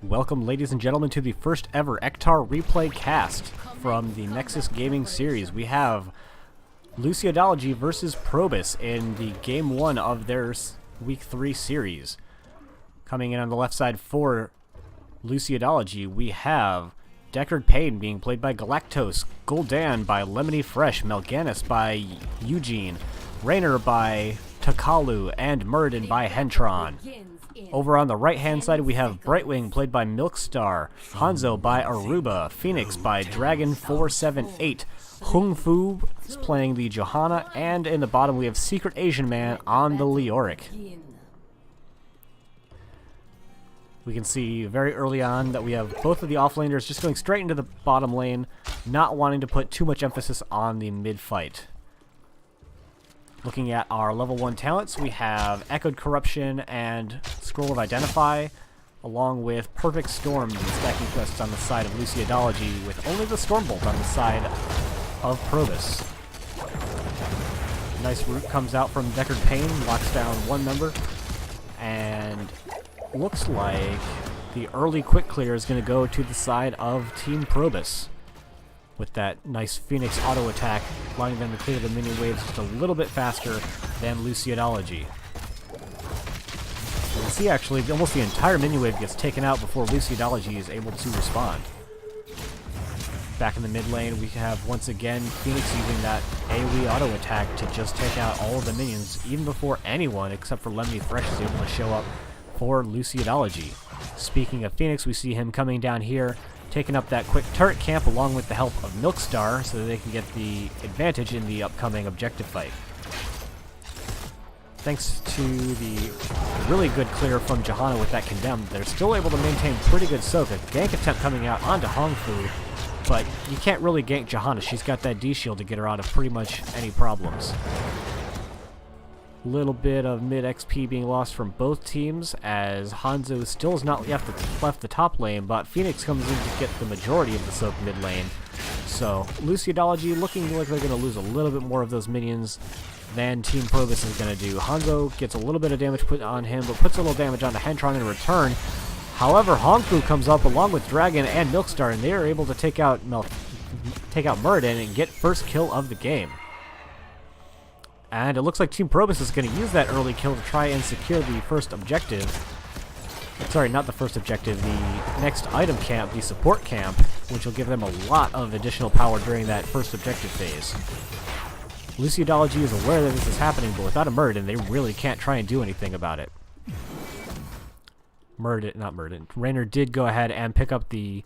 Welcome, ladies and gentlemen, to the first ever Ektar replay cast from the Nexus Gaming series. We have Luciodology versus ProBUs in the Game 1 of their Week 3 series. Coming in on the left side for Luciodology, we have Deckard Payne being played by Galactos, Gul'dan by Lemony Fresh, Melganis by Eugene, Raynor by Takalu, and Muradin by Hentron. Over on the right-hand side, we have Brightwing, played by Milkstar, Hanzo by Aruba, Phoenix by Dragon478, Hung Fu is playing the Johanna, and in the bottom we have Secret Asian Man on the Leoric. We can see very early on that we have both of the offlaners just going straight into the bottom lane, not wanting to put too much emphasis on the mid-fight. Looking at our level 1 talents, we have Echoed Corruption and Scroll of Identify, along with Perfect Storm and stacking quests on the side of Luciodology, with only the Stormbolt on the side of ProBUs. Nice root comes out from Deckard Payne, locks down one member, and looks like the early quick clear is going to go to the side of Team ProBUs, with that nice Phoenix auto attack, allowing them to clear the minion waves just a little bit faster than Luciodology. You can see actually almost the entire minion wave gets taken out before Luciodology is able to respond. Back in the mid lane, we have once again Phoenix using that AoE auto attack to just take out all of the minions, even before anyone except for Lemony Fresh is able to show up for Luciodology. Speaking of Phoenix, we see him coming down here, taking up that quick turret camp along with the help of Milkstar so that they can get the advantage in the upcoming objective fight. Thanks to the really good clear from Johanna with that Condemned, they're still able to maintain pretty good soak. A gank attempt coming out onto Hong Fu, but you can't really gank Johanna. She's got that D-shield to get her out of pretty much any problems. Little bit of mid XP being lost from both teams, as Hanzo still has not left the top lane, but Phoenix comes in to get the majority of the soak mid lane. So Luciodology looking like they're going to lose a little bit more of those minions than Team ProBUs is going to do. Hanzo gets a little bit of damage put on him, but puts a little damage onto Hentron in return. However, Hong Fu comes up along with Dragon and Milkstar, and they are able to take out Muradin and get first kill of the game. And it looks like Team ProBUs is going to use that early kill to try and secure the first objective. Sorry, not the first objective, the next item camp, the support camp, which will give them a lot of additional power during that first objective phase. Luciodology is aware that this is happening, but without a Muradin, they really can't try and do anything about it. Raynor did go ahead and pick up the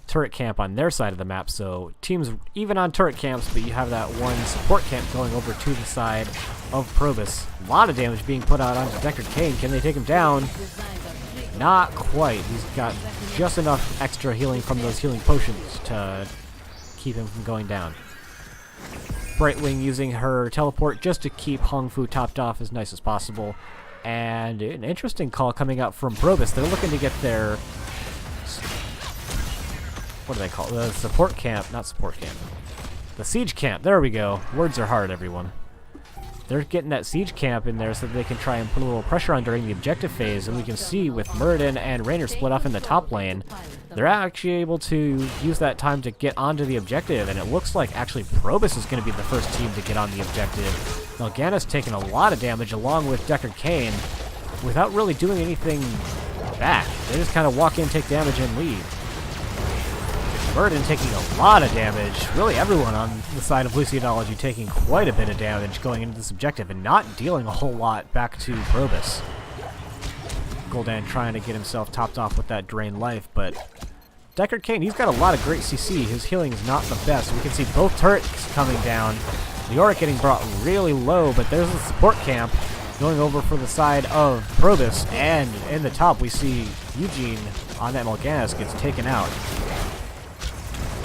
turret camp on their side of the map, so teams even on turret camps, but you have that one support camp going over to the side of ProBUs. A lot of damage being put out onto Deckard Payne. Can they take him down? Not quite. He's got just enough extra healing from those healing potions to keep him from going down. Brightwing using her teleport just to keep Hong Fu topped off as nice as possible. And an interesting call coming out from ProBUs. They're looking to get their... what do they call it? The support camp, not support camp. The siege camp, there we go. Words are hard, everyone. They're getting that siege camp in there so that they can try and put a little pressure on during the objective phase, and we can see with Muradin and Raynor split off in the top lane, they're actually able to use that time to get onto the objective, and it looks like actually ProBUs is going to be the first team to get on the objective. Melganis taking a lot of damage along with Deckard Payne without really doing anything back. They just kind of walk in, take damage, and leave. Muradin taking a lot of damage. Really everyone on the side of Luciodology taking quite a bit of damage going into this objective and not dealing a whole lot back to ProBUs. Gul'dan trying to get himself topped off with that drain life, but Deckard Payne, he's got a lot of great CC. His healing is not the best. We can see both turrets coming down. Leoric getting brought really low, but there's the support camp going over for the side of ProBUs, and in the top we see Eugene on that Melganis gets taken out.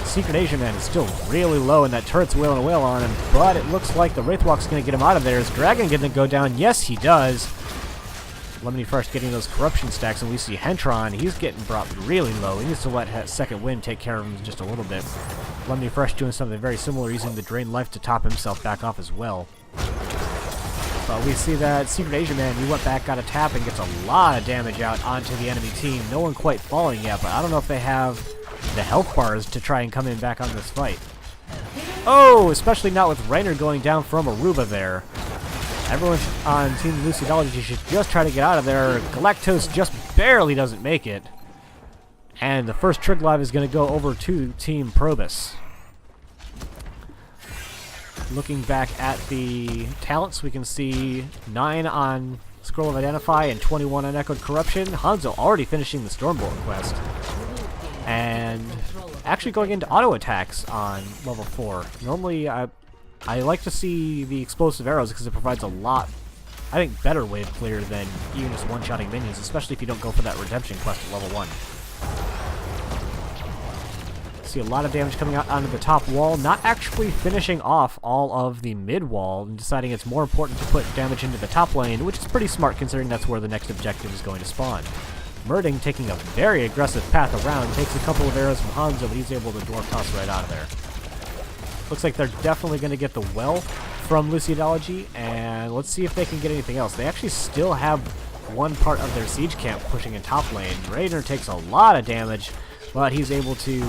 Secret Asian Man is still really low, and that turret's wailing a wail on him, but it looks like the Wraithwalk's going to get him out of there. Is Dragon going to go down? Yes, he does. Lemony Fresh getting those corruption stacks, and we see Hentron. He's getting brought really low. He needs to let Second Wind take care of him just a little bit. Lemony Fresh doing something very similar, using the Drain Life to top himself back off as well. But we see that Secret Asian Man, he went back, got a tap, and gets a lot of damage out onto the enemy team. No one quite falling yet, but I don't know if they have the health bars to try and come in back on this fight. Oh, especially not with Rainer going down from Aruba there. Everyone on Team Luciodology should just try to get out of there. Galactose just barely doesn't make it. And the first Triglav is going to go over to Team ProBUs. Looking back at the talents, we can see 9 on Scroll of Identify and 21 on Echoed Corruption. Hanzo already finishing the Stormbolt quest. And actually going into auto attacks on level 4. Normally, I like to see the explosive arrows because it provides a lot, I think, better wave clear than even just one-shotting minions, especially if you don't go for that redemption quest at level 1. See a lot of damage coming out onto the top wall, not actually finishing off all of the mid wall and deciding it's more important to put damage into the top lane, which is pretty smart considering that's where the next objective is going to spawn. Merding taking a very aggressive path around, takes a couple of arrows from Hanzo, but he's able to dwarf toss right out of there. Looks like they're definitely going to get the well from Luciodology, and let's see if they can get anything else. They actually still have one part of their siege camp pushing in top lane. Rainer takes a lot of damage, but he's able to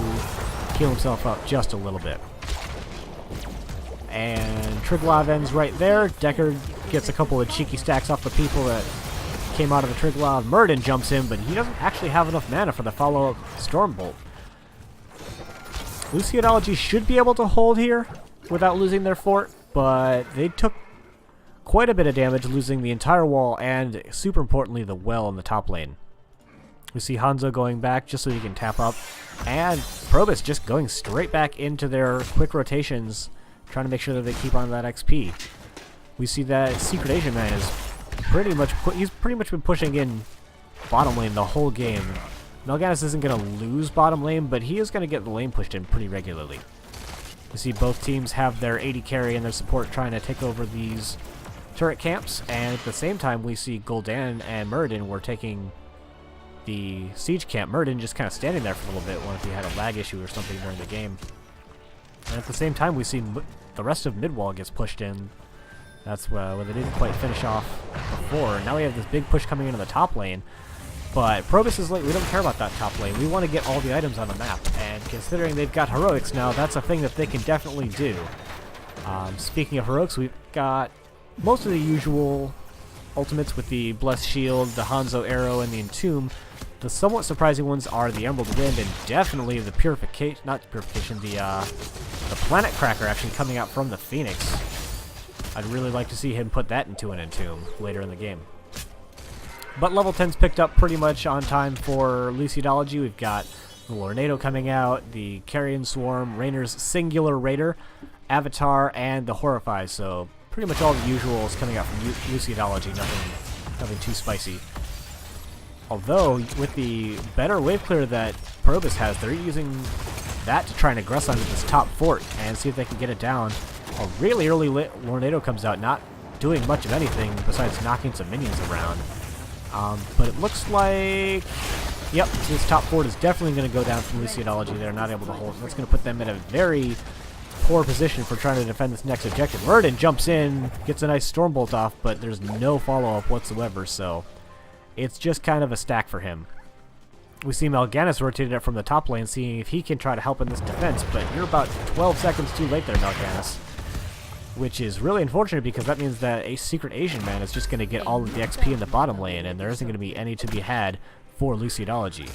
heal himself up just a little bit. And Triglav ends right there. Deckard gets a couple of cheeky stacks off the people that came out of the Triglav. Murden jumps in, but he doesn't actually have enough mana for the follow-up Stormbolt. Luciodology should be able to hold here without losing their fort, but they took quite a bit of damage, losing the entire wall and, super importantly, the well in the top lane. We see Hanzo going back just so he can tap up, and ProBUs just going straight back into their quick rotations, trying to make sure that they keep on that XP. We see that Secret Asian Man is pretty much been pushing in bottom lane the whole game. Melganis isn't going to lose bottom lane, but he is going to get the lane pushed in pretty regularly. We see both teams have their AD carry and their support trying to take over these turret camps, and at the same time we see Gul'dan and Muradin were taking the siege camp. Muradin just kind of standing there for a little bit, wondering if he had a lag issue or something during the game. And at the same time we see the rest of mid-wall gets pushed in. That's where they didn't quite finish off before. Now we have this big push coming into the top lane. But ProBUs is like, we don't care about that top lane. We want to get all the items on the map. And considering they've got heroics now, that's a thing that they can definitely do. Speaking of heroics, we've got most of the usual ultimates with the Blessed Shield, the Hanzo Arrow, and the Entomb. The somewhat surprising ones are the Emerald Wind and definitely the Purification, the Planet Cracker actually coming out from the Phoenix. I'd really like to see him put that into an Entomb later in the game. But level 10's picked up pretty much on time for Luciodology. We've got the Lornado coming out, the Carrion Swarm, Rainer's Singular Raider, Avatar, and the Horrify. So pretty much all the usuals coming out from Luciodology, nothing too spicy. Although, with the better wave clear that ProBUs has, they're using that to try and aggress onto this top fort and see if they can get it down. A really early Lornado comes out, not doing much of anything besides knocking some minions around. But it looks like, yep, this top fort is definitely going to go down from Luciodology. They're not able to hold. That's going to put them in a very poor position for trying to defend this next objective. Murden jumps in, gets a nice Stormbolt off, but there's no follow-up whatsoever, so it's just kind of a stack for him. We see Melganis rotated up from the top lane, seeing if he can try to help in this defense, but you're about 12 seconds too late there, Melganis. Which is really unfortunate because that means that a Secret Asian Man is just going to get all of the XP in the bottom lane, and there isn't going to be any to be had for Luciodology.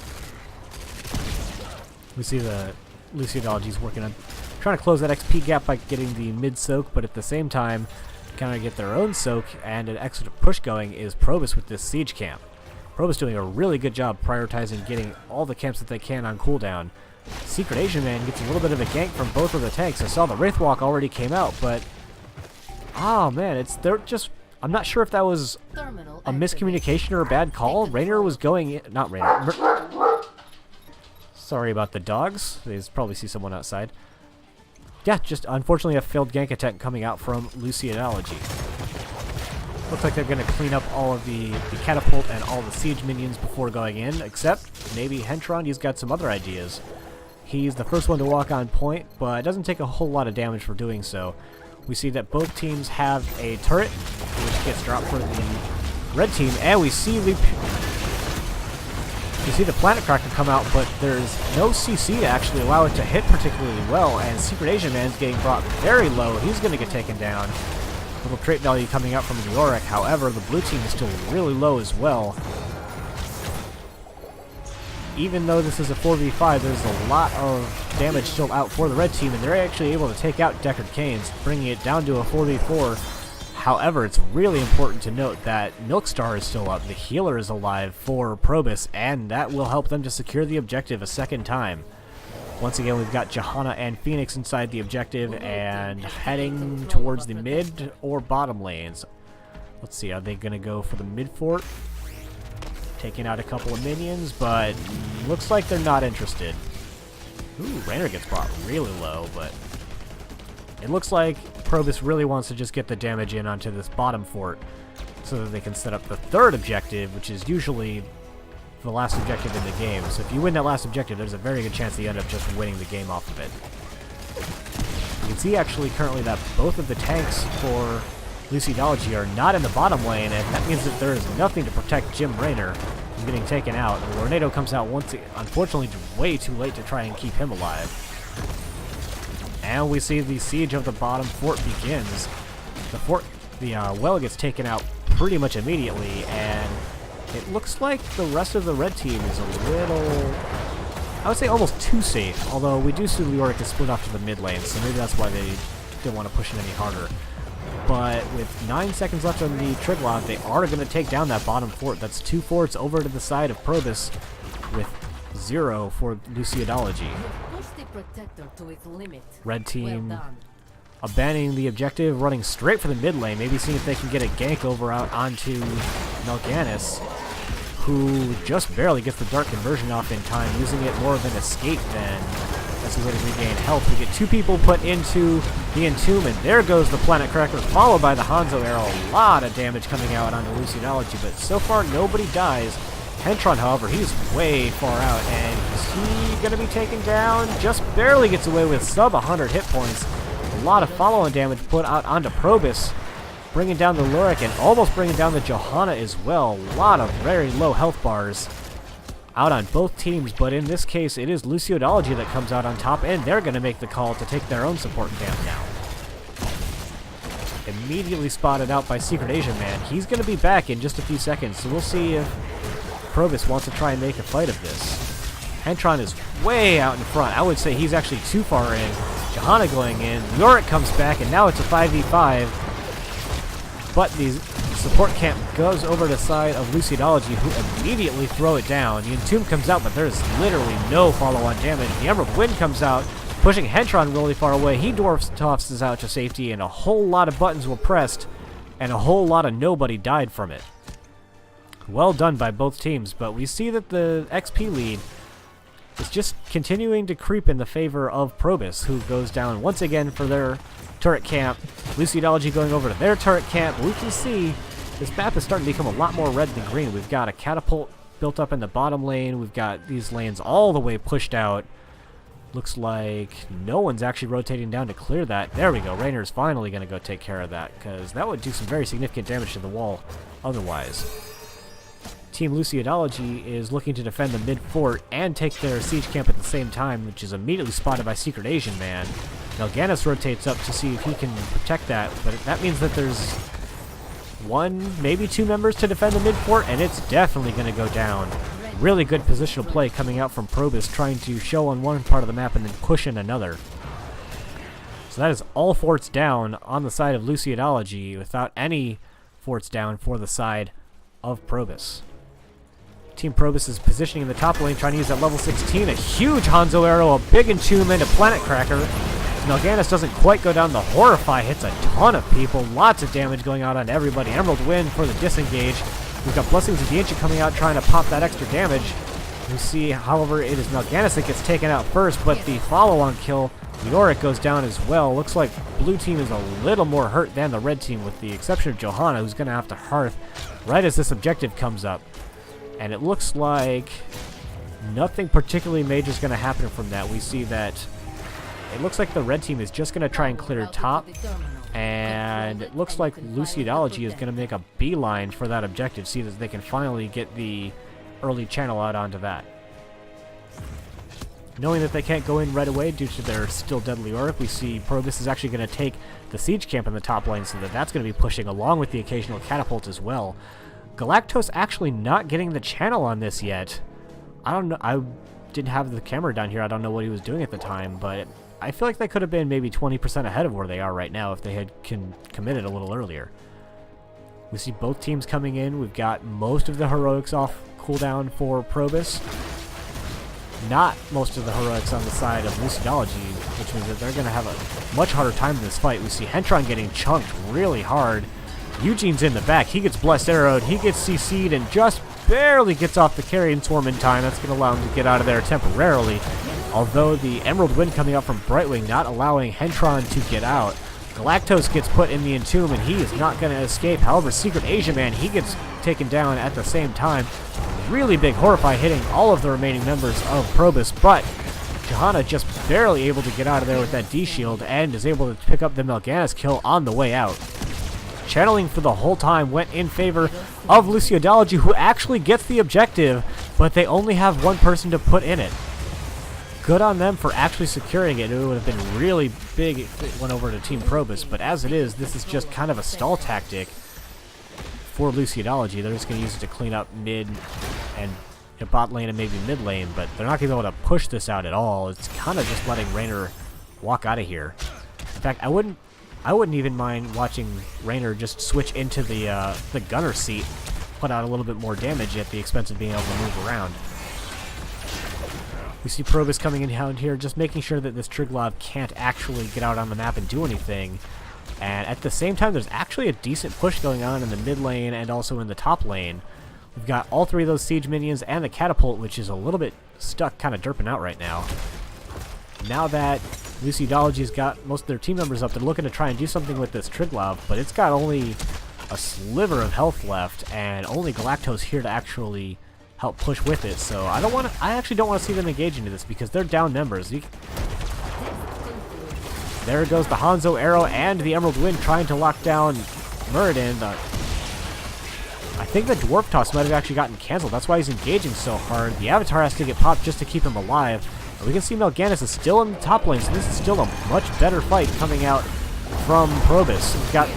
We see the Luciodology's working on trying to close that XP gap by getting the mid-soak, but at the same time, kind of get their own soak and an extra push going is ProBUs with this siege camp. ProBUs doing a really good job prioritizing getting all the camps that they can on cooldown. Secret Asian Man gets a little bit of a gank from both of the tanks. I saw the Wraithwalk already came out, but oh man, they're just, I'm not sure if that was a miscommunication or a bad call. Rainer was going in, not Rainer. Sorry about the dogs. They probably see someone outside. Yeah, just unfortunately a failed gank attempt coming out from Luciodology. Looks like they're going to clean up all of the catapult and all the siege minions before going in, except maybe Hentron, he's got some other ideas. He's the first one to walk on point, but it doesn't take a whole lot of damage for doing so. We see that both teams have a turret, which gets dropped for the red team, and we see the Planet Cracker come out, but there's no CC to actually allow it to hit particularly well, and Secret Asian Man's getting brought very low. He's going to get taken down. Little trait value coming out from Leoric. However, the blue team is still really low as well. Even though this is a 4v5, there's a lot of damage still out for the red team, and they're actually able to take out Deckard Canes, bringing it down to a 4v4. However, it's really important to note that Milkstar is still up, the healer is alive for ProBUs, and that will help them to secure the objective a second time. Once again, we've got Johanna and Phoenix inside the objective, and heading towards the mid or bottom lanes. Let's see, are they going to go for the mid fort? Taking out a couple of minions, but looks like they're not interested. Ooh, Raynor gets brought really low, but it looks like ProBUs really wants to just get the damage in onto this bottom fort so that they can set up the third objective, which is usually the last objective in the game. So if you win that last objective, there's a very good chance that you end up just winning the game off of it. You can see actually currently that both of the tanks for Luciodology are not in the bottom lane, and that means that there is nothing to protect Jim Raynor from getting taken out. The Tornado comes out once, unfortunately, way too late to try and keep him alive. And we see the siege of the bottom fort begins. The well gets taken out pretty much immediately, and it looks like the rest of the red team is a little, I would say almost too safe, although we do see Leoric is split off to the mid lane, so maybe that's why they didn't want to push it any harder. But with 9 seconds left on the Triglav, they are going to take down that bottom fort. That's 2 forts over to the side of ProBUs with 0 for Luciodology. Red team abandoning the objective, running straight for the mid lane, maybe seeing if they can get a gank over out onto Melganis, who just barely gets the dark conversion off in time, using it more of an escape than as a way to regain health. We get 2 people put into the Entomb, and there goes the Planet Cracker, followed by the Hanzo Arrow. A lot of damage coming out onto Luciodology, but so far nobody dies. Hentron, however, he's way far out, and is he going to be taken down? Just barely gets away with sub 100 hit points. A lot of follow-on damage put out onto ProBUs, bringing down the Lurik and almost bringing down the Johanna as well. A lot of very low health bars out on both teams, but in this case it is Luciodology that comes out on top, and they're going to make the call to take their own support camp now. Immediately spotted out by Secret Asian Man. He's going to be back in just a few seconds, so we'll see if ProBUs wants to try and make a fight of this. Hentron is way out in front. I would say he's actually too far in. Johanna going in. Yorick comes back, and now it's a 5v5. But the support camp goes over to the side of Luciodology, who immediately throw it down. The Entomb comes out, but there's literally no follow-on damage. The Emerald Wind comes out, pushing Hentron really far away. He tosses out to safety, and a whole lot of buttons were pressed, and a whole lot of nobody died from it. Well done by both teams, but we see that the XP lead is just continuing to creep in the favor of ProBUs, who goes down once again for their turret camp. Luciodology going over to their turret camp. We can see this map is starting to become a lot more red than green. We've got a catapult built up in the bottom lane. We've got these lanes all the way pushed out. Looks like no one's actually rotating down to clear that. There we go. Raynor's finally going to go take care of that, because that would do some very significant damage to the wall otherwise. Team Luciodology is looking to defend the mid fort and take their siege camp at the same time, which is immediately spotted by Secret Asian Man. Melganis rotates up to see if he can protect that, but that means that there's 1, maybe 2 members to defend the mid fort, and it's definitely going to go down. Really good positional play coming out from ProBUs, trying to show on one part of the map and then push in another. So that is all forts down on the side of Luciodology, without any forts down for the side of ProBUs. Team ProBUs is positioning in the top lane, trying to use that level 16. A huge Hanzo Arrow, a big Entomb, and a Planet Cracker. Melganis doesn't quite go down. The Horrify hits a ton of people. Lots of damage going out on everybody. Emerald Wind for the disengage. We've got Blessings of the Ancient coming out, trying to pop that extra damage. We see, however, it is Melganis that gets taken out first, but the follow-on kill, Yorick, goes down as well. Looks like blue team is a little more hurt than the red team, with the exception of Johanna, who's going to have to hearth right as this objective comes up. And it looks like nothing particularly major is going to happen from that. We see that it looks like the red team is just going to try and clear top, And it looks like Luciodology is going to make a beeline for that objective, see that they can finally get the early channel out onto that. Knowing that they can't go in right away due to their still deadly auric, we see ProBUs is actually going to take the siege camp in the top lane, so that's going to be pushing along with the occasional catapult as well. Galactos actually not getting the channel on this yet. I don't know. I didn't have the camera down here. I don't know what he was doing at the time, but I feel like they could have been maybe 20% ahead of where they are right now if they had committed a little earlier. We see both teams coming in. We've got most of the heroics off cooldown for ProBUs. Not most of the heroics on the side of Luciodology, which means that they're going to have a much harder time in this fight. We see Hentron getting chunked really hard. Eugene's in the back. He gets blessed arrowed. He gets CC'd and just barely gets off the carrion swarm in time. That's going to allow him to get out of there temporarily. Although the Emerald Wind coming up from Brightwing not allowing Hentron to get out. Galactos gets put in the Entomb and he is not going to escape. However, Secret Asia Man, he gets taken down at the same time. Really big Horrify hitting all of the remaining members of ProBUs, but Johanna just barely able to get out of there with that D-shield and is able to pick up the Melganis kill on the way out. Channeling for the whole time went in favor of Luciodology, who actually gets the objective, but they only have one person to put in it. Good on them for actually securing it. It would have been really big if it went over to Team ProBUs, but as it is, this is just kind of a stall tactic for Luciodology. They're just going to use it to clean up mid and bot lane and maybe mid lane, but they're not going to be able to push this out at all. It's kind of just letting Raynor walk out of here. In fact, I wouldn't even mind watching Raynor just switch into the gunner seat, put out a little bit more damage at the expense of being able to move around. We see ProBUs coming in down here, just making sure that this Triglav can't actually get out on the map and do anything. And at the same time, there's actually a decent push going on in the mid lane and also in the top lane. We've got all three of those siege minions and the catapult, which is a little bit stuck, kind of derping out right now. Now that Luciodology's got most of their team members up, they're looking to try and do something with this Triglav, but it's got only a sliver of health left, and only Galactos here to actually help push with it. So I actually don't want to see them engage into this because they're down members. There goes the Hanzo arrow and the Emerald Wind trying to lock down Muradin. I think the Dwarf Toss might have actually gotten canceled. That's why he's engaging so hard. The Avatar has to get popped just to keep him alive. And we can see Melganis is still in the top lane, so this is still a much better fight coming out from ProBUs. We've got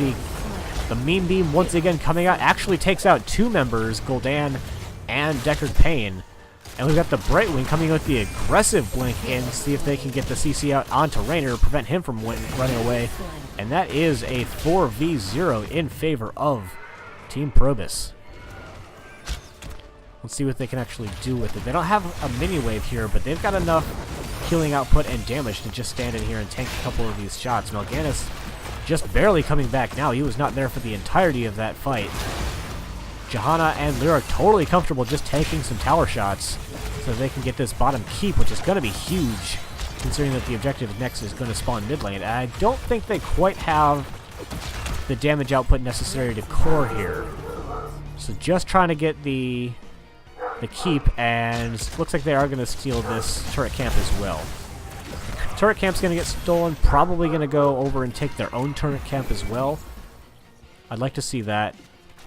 the Meme Beam once again coming out. Actually takes out two members, Gul'dan and Deckard Payne. And we've got the Brightwing coming with the aggressive blink in to see if they can get the CC out onto Raynor, prevent him from running away. And that is a 4v0 in favor of Team ProBUs. Let's see what they can actually do with it. They don't have a mini wave here, but they've got enough healing output and damage to just stand in here and tank a couple of these shots. Melganis just barely coming back now. He was not there for the entirety of that fight. Johanna and Lyra totally comfortable just tanking some tower shots so they can get this bottom keep, which is going to be huge, considering that the objective next is going to spawn mid lane. And I don't think they quite have the damage output necessary to core here. So just trying to get the keep, and looks like they are going to steal this turret camp as well. Turret camp's going to get stolen, probably going to go over and take their own turret camp as well. I'd like to see that.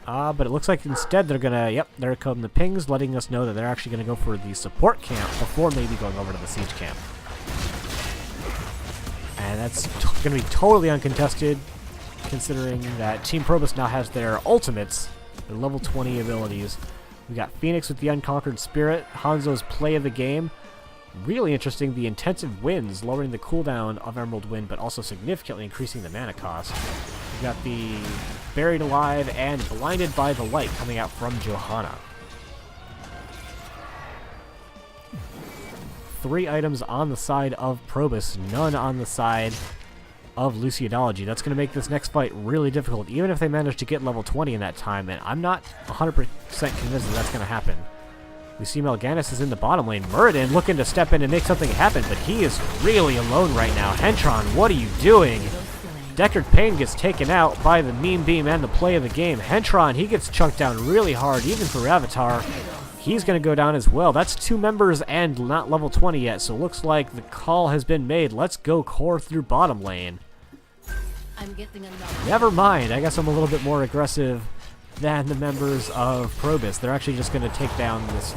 But it looks like instead they're gonna, yep, there come the pings, letting us know that they're actually gonna go for the support camp before maybe going over to the siege camp. And that's gonna be totally uncontested, considering that Team ProBUs now has their ultimates, their level 20 abilities. We got Phoenix with the Unconquered Spirit, Hanzo's Play of the Game. Really interesting, the Intensive Winds, lowering the cooldown of Emerald Wind, but also significantly increasing the mana cost. We've got the Buried Alive and Blinded by the Light coming out from Johanna. 3 items on the side of ProBUs, none on the side of Luciodology. That's going to make this next fight really difficult, even if they manage to get level 20 in that time, and I'm not 100% convinced that that's going to happen. We see Melganis is in the bottom lane. Muradin looking to step in and make something happen, but he is really alone right now. Hentron, what are you doing? Deckard Payne gets taken out by the Meme Beam and the Play of the Game. Hentron, he gets chunked down really hard, even for Avatar. He's going to go down as well. That's 2 members and not level 20 yet, so looks like the call has been made. Let's go core through bottom lane. I'm getting another. Never mind. I guess I'm a little bit more aggressive than the members of ProBUs. They're actually just going to take down this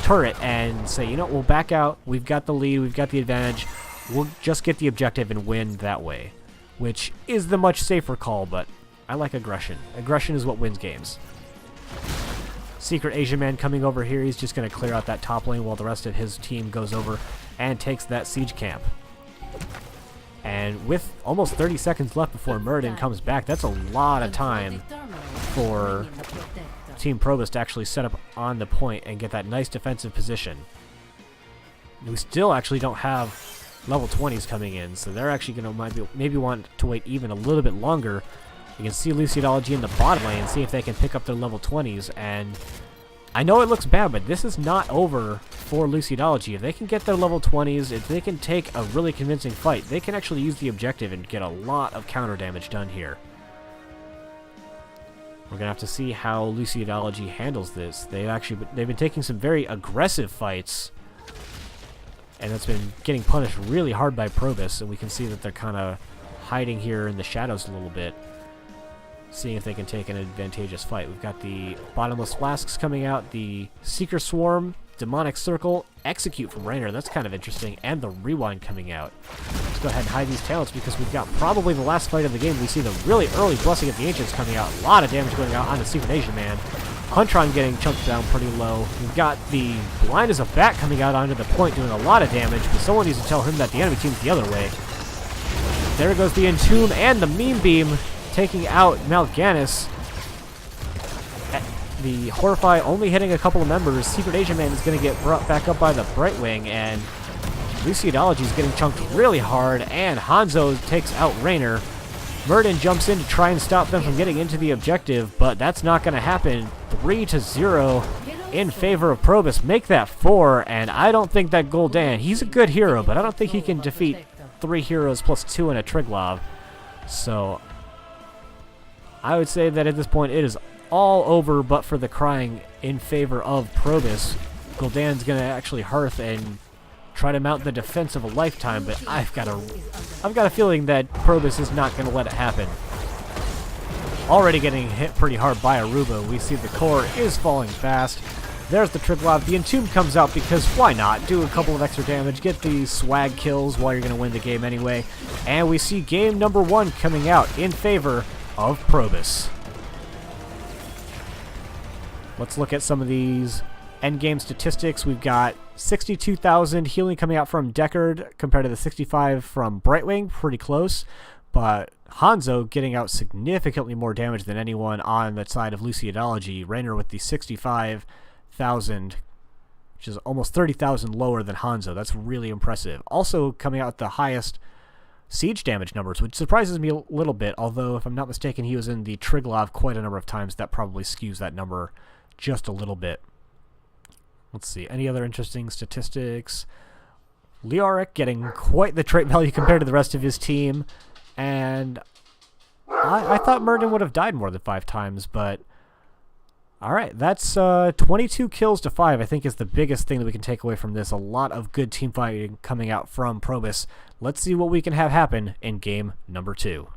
turret and say, you know, we'll back out. We've got the lead. We've got the advantage. We'll just get the objective and win that way, which is the much safer call, but I like aggression. Aggression is what wins games. Secret Asian Man coming over here. He's just going to clear out that top lane while the rest of his team goes over and takes that siege camp. And with almost 30 seconds left before Murden comes back, that's a lot of time for Team ProBUs to actually set up on the point and get that nice defensive position. We still actually don't have level 20s coming in, so they're actually going to maybe want to wait even a little bit longer. You can see Luciodology in the bottom lane and see if they can pick up their level 20s, and I know it looks bad, but this is not over for Luciodology. If they can get their level 20s, if they can take a really convincing fight, they can actually use the objective and get a lot of counter damage done here. We're going to have to see how Luciodology handles this. They've been taking some very aggressive fights, and that's been getting punished really hard by ProBUs, and we can see that they're kind of hiding here in the shadows a little bit, seeing if they can take an advantageous fight. We've got the Bottomless Flasks coming out, the Seeker Swarm, Demonic Circle, Execute from Raynor, that's kind of interesting, and the Rewind coming out. Let's go ahead and hide these talents because we've got probably the last fight of the game. We see the really early Blessing of the Ancients coming out, a lot of damage going out on the Secret Asian Man. Huntron getting chunked down pretty low. We've got the Blind as a Bat coming out onto the point doing a lot of damage, but someone needs to tell him that the enemy team's the other way. There goes the Entomb and the Meme Beam, taking out Mal'Ganis. The Horrify only hitting a couple of members. Secret Asian Man is going to get brought back up by the Brightwing, and Luciodology is getting chunked really hard, and Hanzo takes out Raynor. Murden jumps in to try and stop them from getting into the objective, but that's not going to happen. 3-0 in favor of ProBUs. Make that 4, and I don't think that Gul'dan, he's a good hero, but I don't think he can defeat 3 heroes plus 2 in a Triglav. So I would say that at this point it is all over but for the crying in favor of ProBUs. Gul'dan's going to actually hearth and try to mount the defense of a lifetime, but I've got a feeling that ProBUs is not going to let it happen. Already getting hit pretty hard by Aruba. We see the core is falling fast. There's the Triglav. The Entomb comes out because why not? Do a couple of extra damage, get these swag kills while you're going to win the game anyway. And we see game number 1 coming out in favor of ProBUs. Let's look at some of these endgame statistics. We've got 62,000 healing coming out from Deckard compared to the 65 from Brightwing. Pretty close, but Hanzo getting out significantly more damage than anyone on the side of Luciodology. Raynor with the 65,000, which is almost 30,000 lower than Hanzo. That's really impressive. Also coming out with the highest siege damage numbers, which surprises me a little bit, although if I'm not mistaken he was in the Triglav quite a number of times. That probably skews that number just a little bit. Let's see, any other interesting statistics? Leoric getting quite the trait value compared to the rest of his team, and I thought Murden would have died more than 5 times, but alright, that's 22 kills to 5, I think is the biggest thing that we can take away from this. A lot of good team fighting coming out from ProBUs. Let's see what we can have happen in game number 2.